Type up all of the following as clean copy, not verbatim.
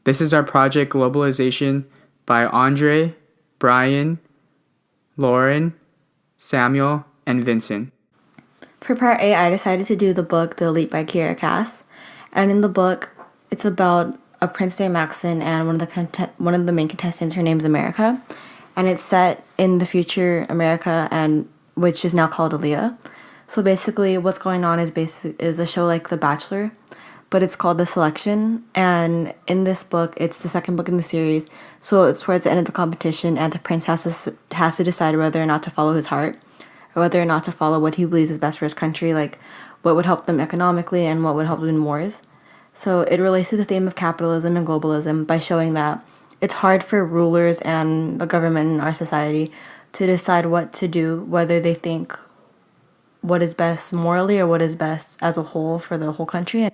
This is our project Globalization by Andre, Brian, Lauren, Samuel, and Vincent. For part A, I decided to do the book The Elite by Kiera Cass. And in the book, it's about a Prince named Maxon and one of the main contestants. Her name's America. And it's set in the future America, and which is now called Aaliyah. So basically what's going on is a show like The Bachelor, but it's called The Selection. And in this book, it's the second book in the series. So it's towards the end of the competition, and the prince has to decide whether or not to follow his heart, or whether or not to follow what he believes is best for his country, like what would help them economically and what would help them in wars. So it relates to the theme of capitalism and globalism by showing that it's hard for rulers and the government in our society to decide what to do, whether they think what is best morally or what is best as a whole for the whole country.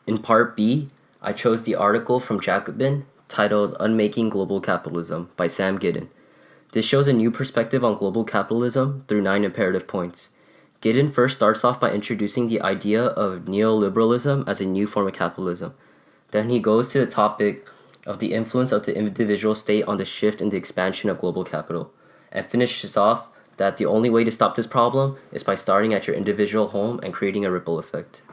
In part B, I chose the article from Jacobin titled Unmaking Global Capitalism by Sam Giddin. This shows a new perspective on global capitalism through 9 imperative points. Giddin first starts off by introducing the idea of neoliberalism as a new form of capitalism. Then he goes to the topic of the influence of the individual state on the shift in the expansion of global capital, and finishes off that the only way to stop this problem is by starting at your individual home and creating a ripple effect.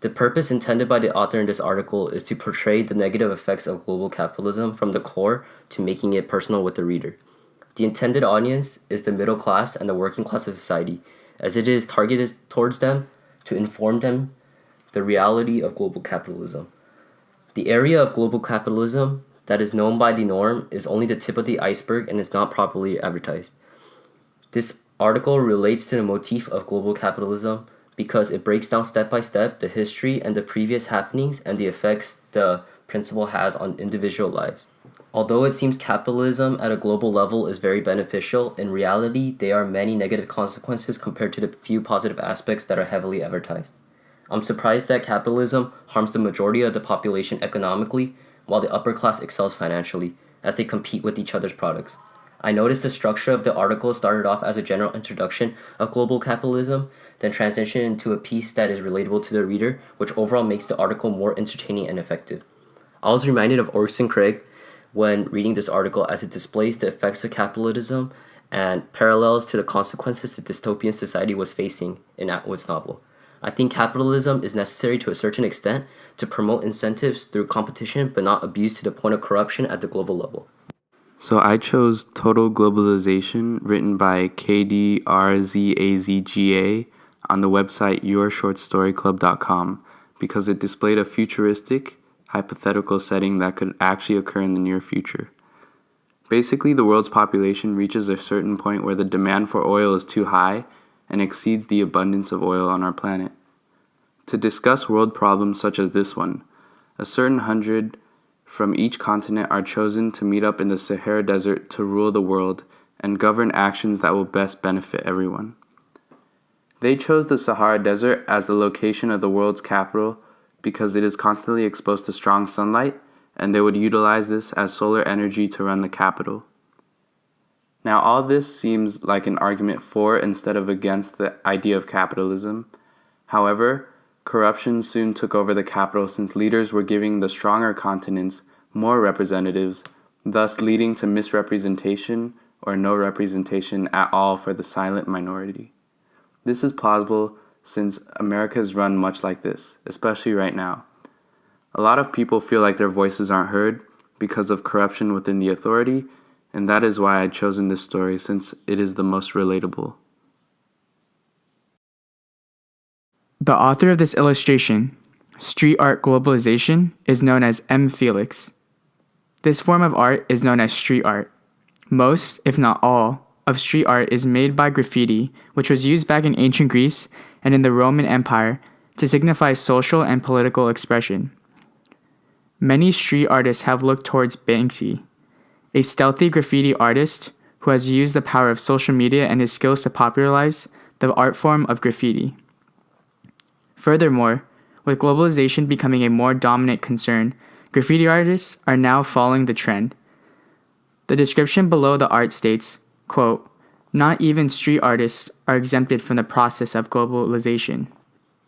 The purpose intended by the author in this article is to portray the negative effects of global capitalism from the core to making it personal with the reader. The intended audience is the middle class and the working class of society, as it is targeted towards them to inform them the reality of global capitalism. The area of global capitalism that is known by the norm is only the tip of the iceberg and is not properly advertised. This article relates to the motif of global capitalism because it breaks down step by step the history and the previous happenings and the effects the principle has on individual lives. Although it seems capitalism at a global level is very beneficial, in reality there are many negative consequences compared to the few positive aspects that are heavily advertised. I'm surprised that capitalism harms the majority of the population economically, while the upper class excels financially, as they compete with each other's products. I noticed the structure of the article started off as a general introduction of global capitalism, then transitioned into a piece that is relatable to the reader, which overall makes the article more entertaining and effective. I was reminded of Orson Craig when reading this article, as it displays the effects of capitalism and parallels to the consequences the dystopian society was facing in Atwood's novel. I think capitalism is necessary to a certain extent to promote incentives through competition, but not abused to the point of corruption at the global level. So I chose Total Globalization, written by KDRZAZGA on the website yourshortstoryclub.com, because it displayed a futuristic, hypothetical setting that could actually occur in the near future. Basically, the world's population reaches a certain point where the demand for oil is too high and exceeds the abundance of oil on our planet. To discuss world problems such as this one, a certain 100 from each continent are chosen to meet up in the Sahara Desert to rule the world and govern actions that will best benefit everyone. They chose the Sahara Desert as the location of the world's capital because it is constantly exposed to strong sunlight, and they would utilize this as solar energy to run the capital. Now, all this seems like an argument for instead of against the idea of capitalism. However, corruption soon took over the capital since leaders were giving the stronger continents more representatives, thus leading to misrepresentation or no representation at all for the silent minority. This is plausible since America is run much like this, especially right now. A lot of people feel like their voices aren't heard because of corruption within the authority, and that is why I've chosen this story since it is the most relatable. The author of this illustration, Street Art Globalization, is known as M. Felix. This form of art is known as street art. Most, if not all, of street art is made by graffiti, which was used back in ancient Greece and in the Roman Empire to signify social and political expression. Many street artists have looked towards Banksy, a stealthy graffiti artist who has used the power of social media and his skills to popularize the art form of graffiti. Furthermore, with globalization becoming a more dominant concern, graffiti artists are now following the trend. The description below the art states, quote, "Not even street artists are exempted from the process of globalization."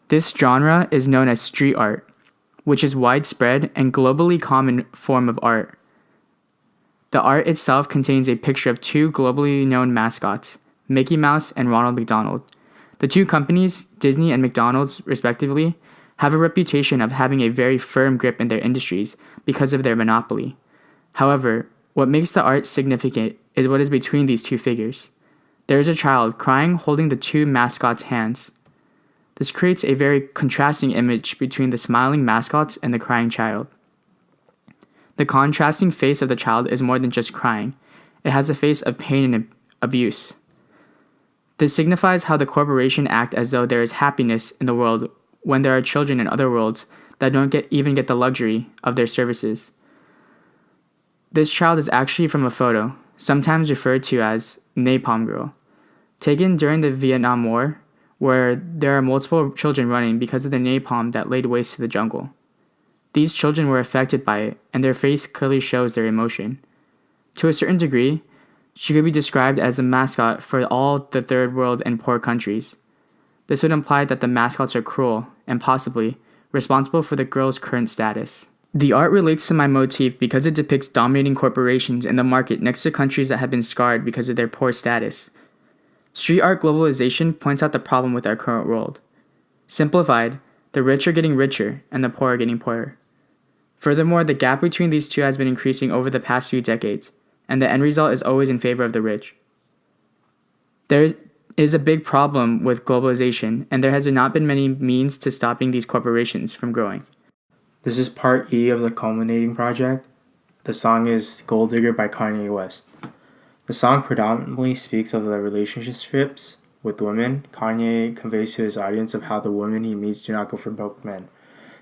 This genre is known as street art. which is widespread and globally common form of art. The art itself contains a picture of two globally known mascots, Mickey Mouse and Ronald McDonald. The two companies, Disney and McDonald's respectively, have a reputation of having a very firm grip in their industries because of their monopoly. However, what makes the art significant is what is between these two figures. There is a child crying holding the two mascots' hands. This creates a very contrasting image between the smiling mascots and the crying child. The contrasting face of the child is more than just crying. It has a face of pain and abuse. This signifies how the corporation act as though there is happiness in the world when there are children in other worlds that don't even get the luxury of their services. This child is actually from a photo, sometimes referred to as Napalm Girl, taken during the Vietnam War, where there are multiple children running because of the napalm that laid waste to the jungle. These children were affected by it, and their face clearly shows their emotion. To a certain degree, she could be described as the mascot for all the third world and poor countries. This would imply that the mascots are cruel and possibly responsible for the girl's current status. The art relates to my motif because it depicts dominating corporations in the market next to countries that have been scarred because of their poor status. Street art globalization points out the problem with our current world. Simplified, the rich are getting richer and the poor are getting poorer. Furthermore, the gap between these two has been increasing over the past few decades, and the end result is always in favor of the rich. There is a big problem with globalization, and there has not been many means to stopping these corporations from growing. This is part E of the Culminating project. The song is Gold Digger by Kanye West. The song predominantly speaks of the relationships with women. Kanye conveys to his audience of how the women he meets do not go for broke men.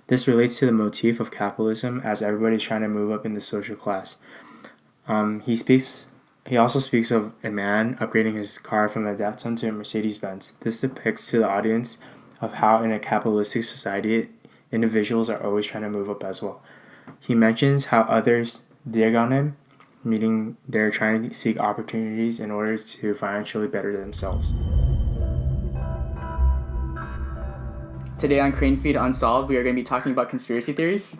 This relates to the motif of capitalism as everybody's trying to move up in the social class. He also speaks of a man upgrading his car from a Datsun to a Mercedes-Benz. This depicts to the audience of how in a capitalistic society, individuals are always trying to move up as well. He mentions how others dig on him, meaning they're trying to seek opportunities in order to financially better themselves. Today on Crane Feed Unsolved, we are going to be talking about conspiracy theories.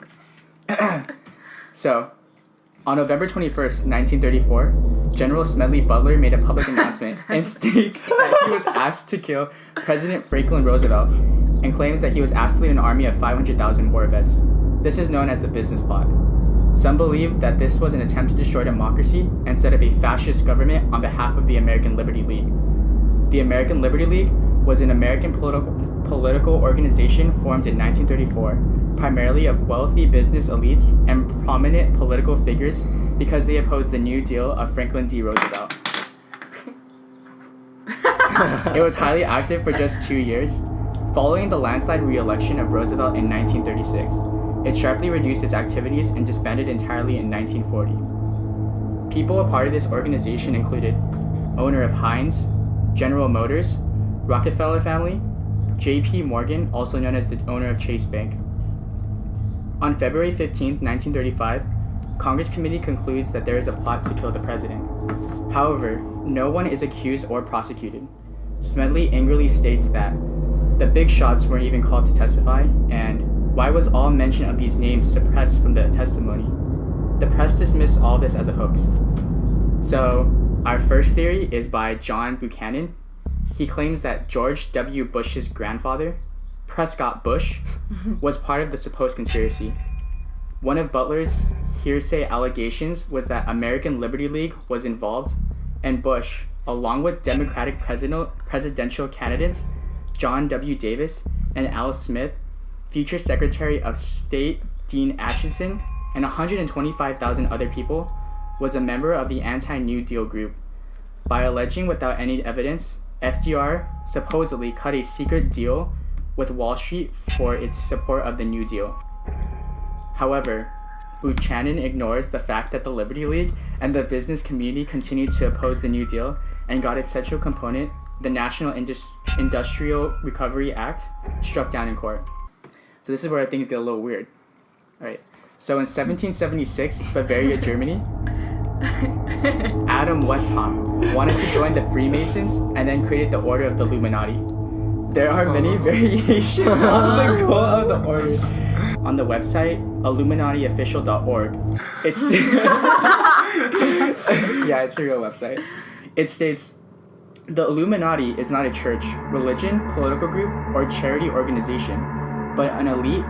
So, on November 21st, 1934, General Smedley Butler made a public announcement and states that he was asked to kill President Franklin Roosevelt and claims that he was asked to lead an army of 500,000 war vets. This is known as the business plot. Some believe that this was an attempt to destroy democracy and set up a fascist government on behalf of the American Liberty League. The American Liberty League was an American political organization formed in 1934, primarily of wealthy business elites and prominent political figures because they opposed the New Deal of Franklin D. Roosevelt. It was highly active for just 2 years. Following the landslide re-election of Roosevelt in 1936, it sharply reduced its activities and disbanded entirely in 1940. People a part of this organization included owner of Heinz, General Motors, Rockefeller family, J.P. Morgan, also known as the owner of Chase Bank. On February 15, 1935, Congress committee concludes that there is a plot to kill the president. However, no one is accused or prosecuted. Smedley angrily states that the big shots weren't even called to testify, and why was all mention of these names suppressed from the testimony? The press dismissed all this as a hoax. So, our first theory is by John Buchanan. He claims that George W. Bush's grandfather, Prescott Bush, was part of the supposed conspiracy. One of Butler's hearsay allegations was that American Liberty League was involved, and Bush, along with Democratic presidential candidates John W. Davis and Al Smith, future Secretary of State Dean Acheson, and 125,000 other people, was a member of the anti-New Deal group. By alleging without any evidence, FDR supposedly cut a secret deal with Wall Street for its support of the New Deal. However, Buchanan ignores the fact that the Liberty League and the business community continued to oppose the New Deal and got its central component, the National Industrial Recovery Act, struck down in court. So this is where things get a little weird. All right. So in 1776, Bavaria, Germany, Adam Weishaupt wanted to join the Freemasons and then created the Order of the Illuminati. There are many variations on the goal of the order. on the website illuminatiofficial.org, it's yeah, it's a real website. It states, the Illuminati is not a church, religion, political group, or charity organization, but an elite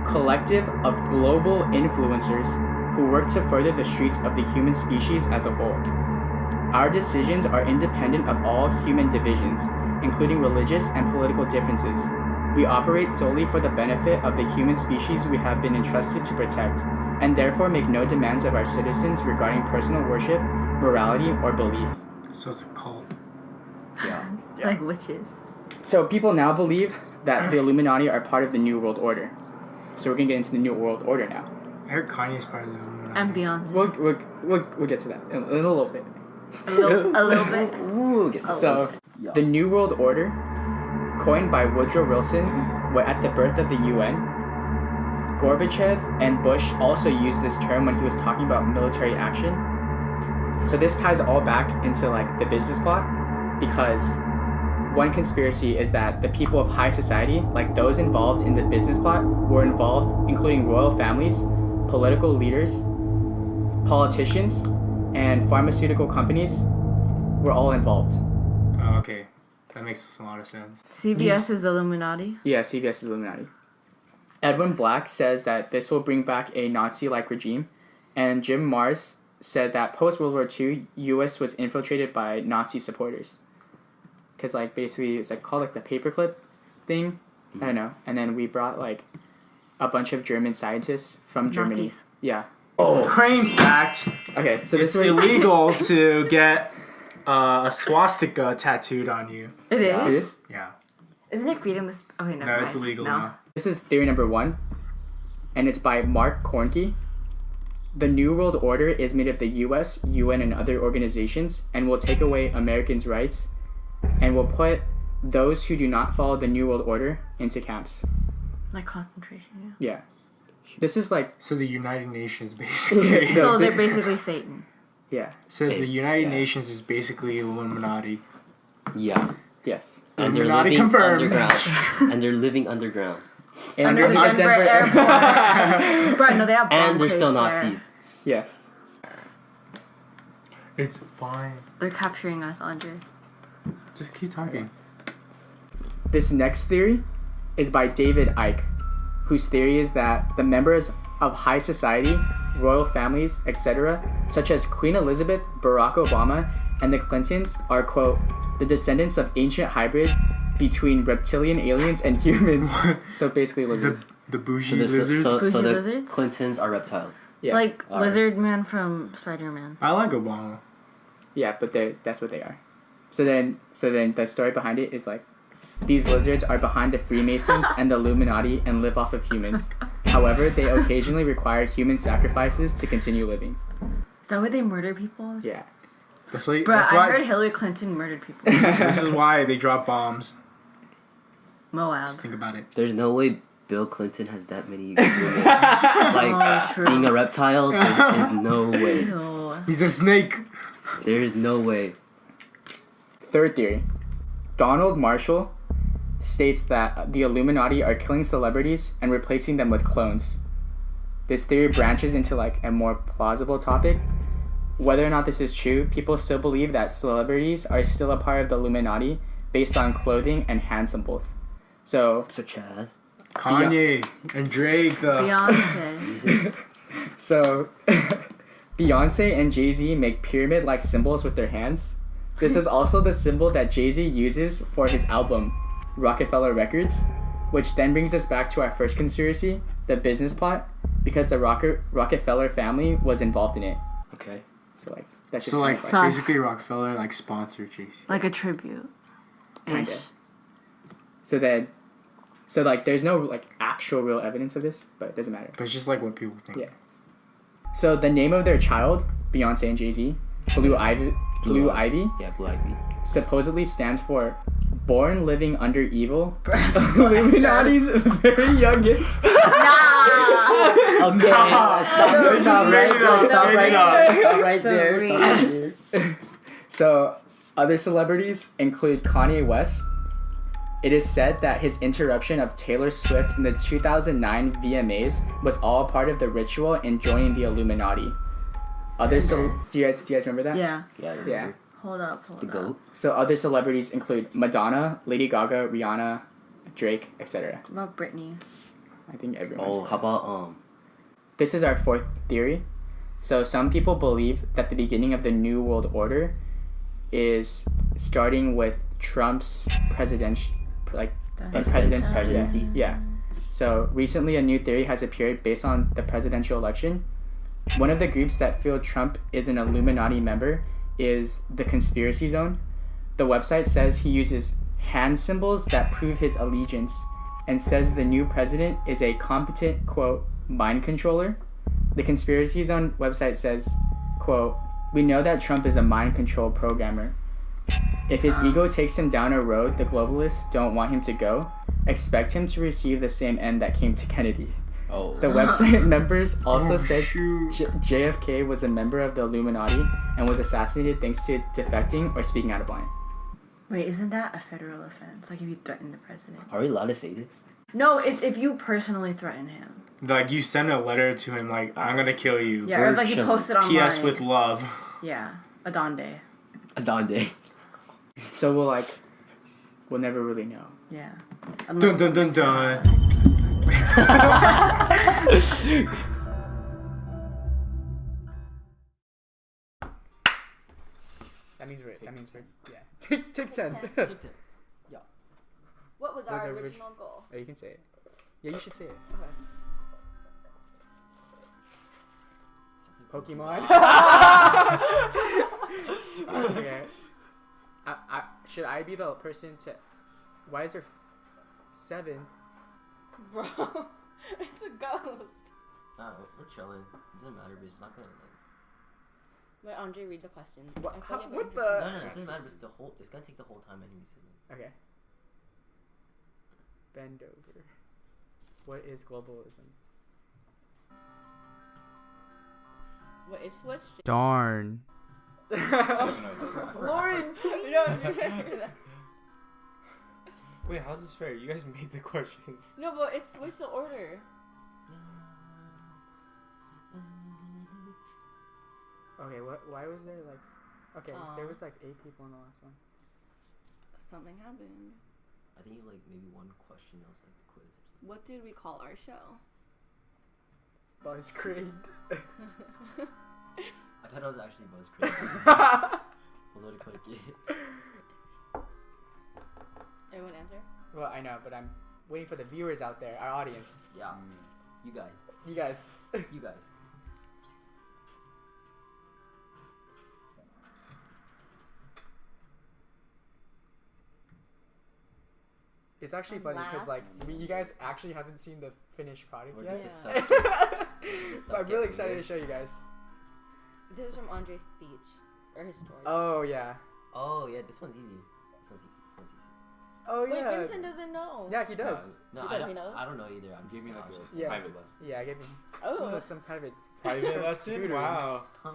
collective of global influencers who work to further the streets of the human species as a whole. Our decisions are independent of all human divisions, including religious and political differences. We operate solely for the benefit of the human species we have been entrusted to protect, and therefore make no demands of our citizens regarding personal worship, morality, or belief. So it's a cult. Yeah. Like witches. So people now believe that the Illuminati are part of the New World Order. So we're gonna get into the New World Order now. I heard Kanye's part of the Illuminati. And Beyonce. We'll get to that in a little bit. A little bit. Ooh, get So, the New World Order, coined by Woodrow Wilson at the birth of the UN, Gorbachev and Bush also used this term when he was talking about military action. So this ties all back into like the business plot, because one conspiracy is that the people of high society, like those involved in the business plot, were involved, including royal families, political leaders, politicians, and pharmaceutical companies were all involved. Oh, okay. That makes a lot of sense. CBS is Illuminati. Yeah, CBS is Illuminati. Edwin Black says that this will bring back a Nazi-like regime, and Jim Mars said that post-World War II, U.S. was infiltrated by Nazi supporters. Because, like, basically, it's like called like the paperclip thing. I don't know. And then we brought like a bunch of German scientists from Germany. Nazis. Yeah. Oh, crane fact. Okay, so It's this way illegal to get a swastika tattooed on you. It is. it is. Yeah. Isn't it freedom of okay, never No, mind. it's illegal No. now. This is theory number 1, and it's by Mark Kornke. The New World Order is made of the U.S., UN, and other organizations, and will take away Americans' rights, and will put those who do not follow the New World Order into camps. Like concentration, Yeah. This is like, So the United Nations basically. yeah. So they're basically Satan. yeah, So the United Yeah. Nations is basically Illuminati. Yeah. yes. And they're Illuminati living confirmed. underground. And they're living underground. And Under the underneath Denver airport. Bro, no, they have And they're still bunkers there. Nazis. Yes. It's fine. They're capturing us, Andre. Just keep talking. This next theory is by David Icke, whose theory is that the members of high society, royal families, etc., such as Queen Elizabeth, Barack Obama, and the Clintons are, quote, the descendants of ancient hybrid between reptilian aliens and humans. So basically lizards. The bougie So, lizards. so Bougie the lizards? Clintons are reptiles. Yeah. Like Alright. Lizard Man from Spider-Man. I like Obama. Yeah, but that's what they are. So then the story behind it is like, these lizards are behind the Freemasons and the Illuminati and live off of humans. However, they occasionally require human sacrifices to continue living. Is that why they murder people? Yeah. That's why. Bro, That's I why. heard Hillary Clinton murdered people. This is why they drop bombs. Moab. Just think about it. There's no way Bill Clinton has that many women. Like, true. being a reptile, there's no way. Ew. He's a snake. There's no way. Third theory. Donald Marshall states that the Illuminati are killing celebrities and replacing them with clones. This theory branches into like a more plausible topic. Whether or not this is true, people still believe that celebrities are still a part of the Illuminati based on clothing and hand symbols. So, Such as. Kanye and Drake. Beyonce. so Beyonce and Jay-Z make pyramid-like symbols with their hands. This is also the symbol that Jay-Z uses for his album, Rockefeller Records, which then brings us back to our first conspiracy, the business plot, because the Rockefeller family was involved in it. Okay. So like that's just So like kind of basically Rockefeller like sponsored JC. Like a tribute. Kinda. Ish. so like there's no like actual real evidence of this, but it doesn't matter. But it's just like what people think. Yeah. So the name of their child, Beyonce and Jay-Z, Blue Ivy, Yeah, Blue Ivy. supposedly stands for Born Living Under Evil, Illuminati's very youngest. Okay, stop right there. So, other celebrities include Kanye West, It is said that his interruption of Taylor Swift in the 2009 VMAs was all part of the ritual in joining the Illuminati. Do you guys remember that? Yeah. Yeah, I remember. Yeah. Hold up. The goat. So other celebrities include Madonna, Lady Gaga, Rihanna, Drake, etc. What about Britney? I think everyone's. Oh, how about This is our fourth theory. So some people believe that the beginning of the New World Order is starting with Trump's presidency. Presidency. Yeah. So recently a new theory has appeared based on the presidential election. One of the groups that feel Trump is an Illuminati member is the Conspiracy Zone. The website says he uses hand symbols that prove his allegiance and says the new president is a competent, quote, mind controller. The Conspiracy Zone website says, quote, we know that Trump is a mind control programmer. If his ego takes him down a road the globalists don't want him to go, expect him to receive the same end that came to Kennedy. Oh. The website members also said JFK was a member of the Illuminati and was assassinated thanks to defecting or speaking out of line. Wait, isn't that a federal offense? Like if you threaten the president? Are we allowed to say this? No, it's if you personally threaten him. Like you send a letter to him like I'm gonna kill you. Yeah, or if, like you post it online. P.S. with love. Yeah, Adonde. Adonde. So we'll never really know. Yeah. Dun dun dun dun. That means we're yeah. Take 10. Yeah. What was our our orig- original goal? Oh, you can say it. Yeah, you should say it. Pokemon. Okay. Should I be the person to? Why is there 7? Bro, it's a ghost. Nah, we're chilling. It doesn't matter, but it's not gonna like. Wait, Andre, read the questions. What- I feel how- like what we're the- No, it doesn't matter. But it's gonna take the whole time anyways. Okay. Bend over. What is globalism? Wait, it switched. Darn. Lauren, no, Wait, how's this fair? You guys made the questions. no, but it switched the order. Okay, why was there like... Okay, there was like 8 people in the last one. Something happened. I think like maybe one question else like the quiz or something. What did we call our show? Buzzcraig. I thought it was actually Buzzcraig. Although to click it. Everyone answer? Well, I know, but I'm waiting for the viewers out there, our audience. Yeah. You guys. You guys. You guys. It's actually funny because like you guys actually haven't seen the finished product Where yet. did Yeah. this stuff But I'm really excited to show you guys. This is from Andre's speech or his story. Oh yeah. Oh yeah, this one's easy. This one's easy. This one's easy. Oh Wait, yeah. Vincent doesn't know. Yeah, he does. No, He I does, don't, he knows? I don't know either. I'm Give just, me I like was a just Yeah. private lesson. Yeah, I gave him Oh. some private. Private lesson? Tutoring. Wow. Huh?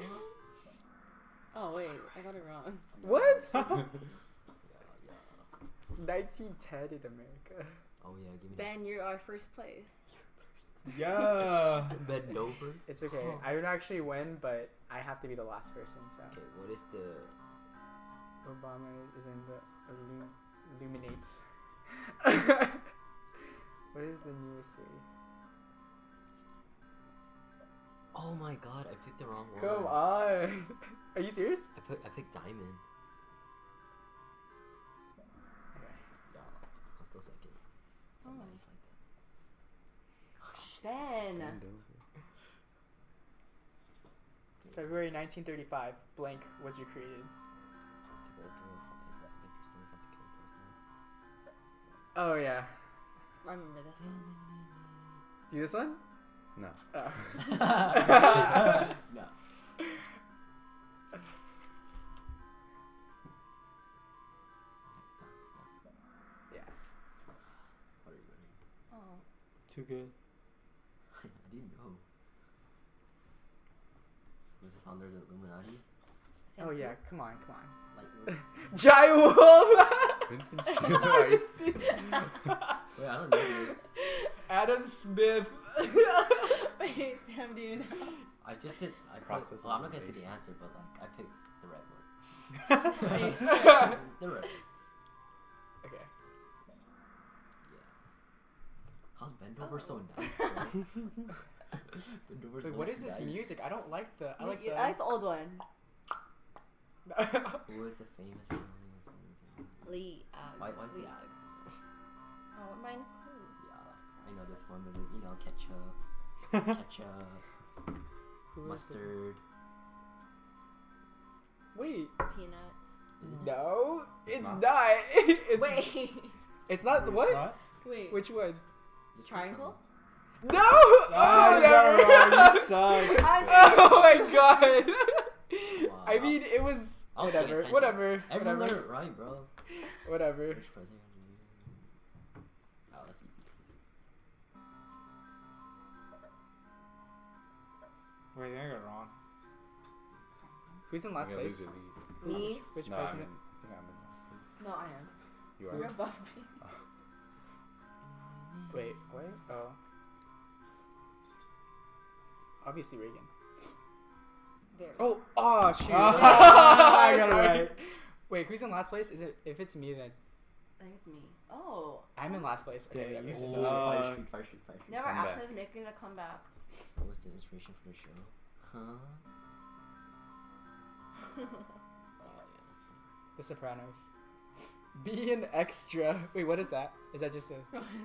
Oh wait, I got it wrong. What? Yeah. 1910 in America. Oh yeah, give me Ben, you're our first place. Yeah. this. Bend over. It's okay. I don't actually win, but I have to be the last person. So Okay, what is the? Obama is in the Illuminates. What is the newest city? Oh my god, I picked the wrong one. Come on. Are you serious? I picked diamond. Okay. Yeah, I'm still second. So Oh. nice like that. Ben. February 1935. Blank was created. Oh yeah. I remember this. Do this one? No. Oh. No. Yeah. What are you doing? Oh. Too good. I didn't know. Was the founder of the Illuminati? Oh yeah. Come on. Like Giant Wolf. Vincent Chua. Wait, I don't know this. Adam Smith. Wait, Sam, do you know? I just picked. Process Well, I'm not gonna say elimination. the answer, but like I picked the red one. Are you sure? The red. Okay. Yeah. How's Bendover so nice, bro? Bendover's Wait, so what is this nice. music? I don't like the. I like I like the old one. Who is the famous alien? Lee. Why is Lee he? Ag. Oh, mine clues. Yeah, I know this one, but you know, ketchup, Who is the- mustard. Wait. Peanuts. Is it? No, it's not. not. It's Wait. It's not. What? What? Wait. Which one? Just pick Triangle? No! Oh, you got it wrong. You suck. Oh my god! something. Wow. I mean, it was I was paying whatever, attention. whatever, Everyone got whatever, it right, bro. whatever. Which president? Oh, that's easy. That's easy. Wait, I think I got it wrong. Who's in last Yeah, place? lose it, leave. Me? Which No, president? I think I'm in last place. No, I am. You You're are? above me. Wait, what? Oh. Obviously Reagan. Very. Oh, oh shoot! I got it Sorry. right. Wait, who's in last place? Is it? If it's me, then I think it's me. Oh. I'm in last place. Okay, Dang, whatever. you Oh, suck. fire street. Never Comeback. after making a comeback. What was the inspiration for the show? Huh? Oh, The Sopranos. Be an extra. Wait, what is that? Is that just a?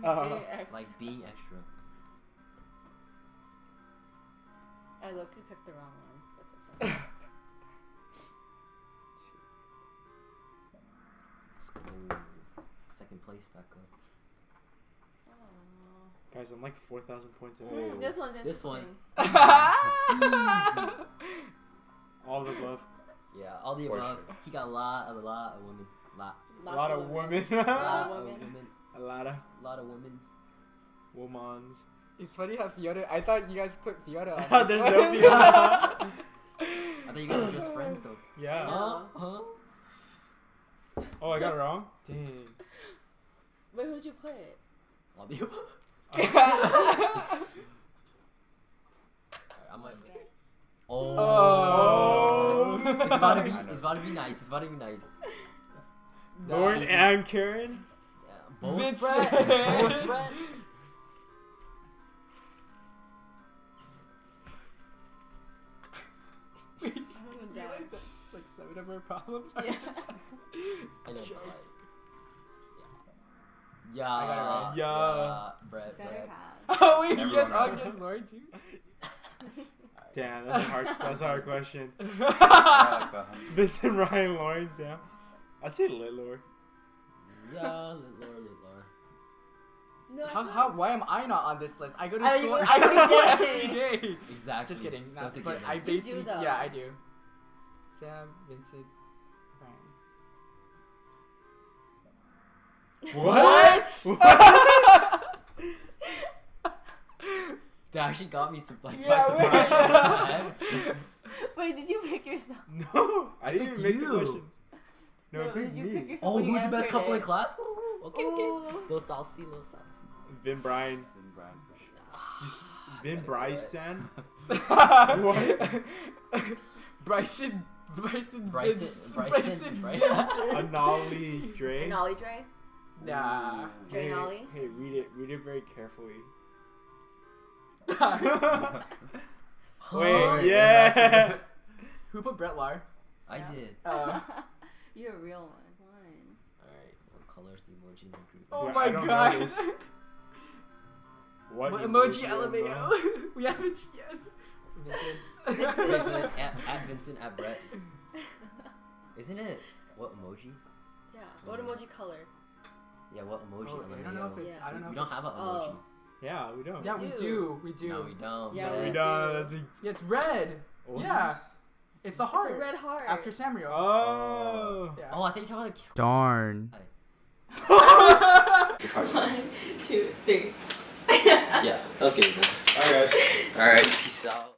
yeah. Like being extra. I low-key picked the wrong one. That's okay. Let's go. Second place back up. Aw. Guys, I'm like 4,000 points ahead. This one's interesting. This one's All of the above. Yeah, all the For above. sure. He got a lot of women. A lot of women. Lot of of women. women. A lot of Lot of women's. womans. It's funny how Fiona. I thought you guys put Fiona on. There's this no one. Fiona. I thought you guys were just friends though. Yeah. No. Huh? Oh, I got it wrong? Dang. Wait, who did you put? All the above. I'm like, oh. Oh. It's about to be. I know. It's about to be nice. It's about to be nice. Lauren Easy. and Karen? Yeah, both Vincent. Brett. Both Brett. You realize that's like 7 of our problems are Yeah. just. I know, Joke. but like, yeah. I got it right. Yeah. Brett. Better Brett. have. Oh wait, you Everyone guys all knows. guessed Lauren too. Damn, that's a hard question. Yeah, like the hundred. Vincent, Ryan, Lauren, Sam. I'd say Litlor. Yeah, Lord. No, Why am I not on this list? I go to Oh, school. you- I go to school every day. Exactly. Just kidding. So Not, that's a but given. I basically, though. yeah, I do. Sam, Vincent, Ryan. What? That actually got me by Yeah, surprise. Wait, did you pick yourself? No, I didn't even picked make the you. questions. No, it did picked you me. pick yourself? Oh, when you who's the best answered couple it? in class? Ooh, okay. Ooh. Little saucy. Vin Brian. Vin Bryan for sure. Just Vin Bryson. What? Bryson. Bryson. Anali Dre. And Ollie Dre? Nah. Dre Hey, and Ollie? hey, read it very carefully. Huh? Wait, yeah. Who put Brett Lar? I did. You're a real one. One. Alright, what color's the emoji in the group? Oh Wait, my I don't god. know this. What Emoji am I? LMAO. We haven't yet. Vincent. Vincent at Vincent at Brett. Isn't it? What emoji? Yeah. What emoji color? Yeah, what emoji? Oh, I don't know if it's. Yeah. I don't know. We if don't it's- have an Oh. emoji. Yeah, we don't. Yeah, We we do. do. We do. No, we don't. Yeah, Brett. We don't. That's a. Yeah, it's red. What? Yeah. It's the heart. It's a red heart. After Samuel. Oh. Yeah. Oh, I think you're talking about Darn. the 1, 2, 3. Yeah, that was good. Alright, guys. Alright, peace out.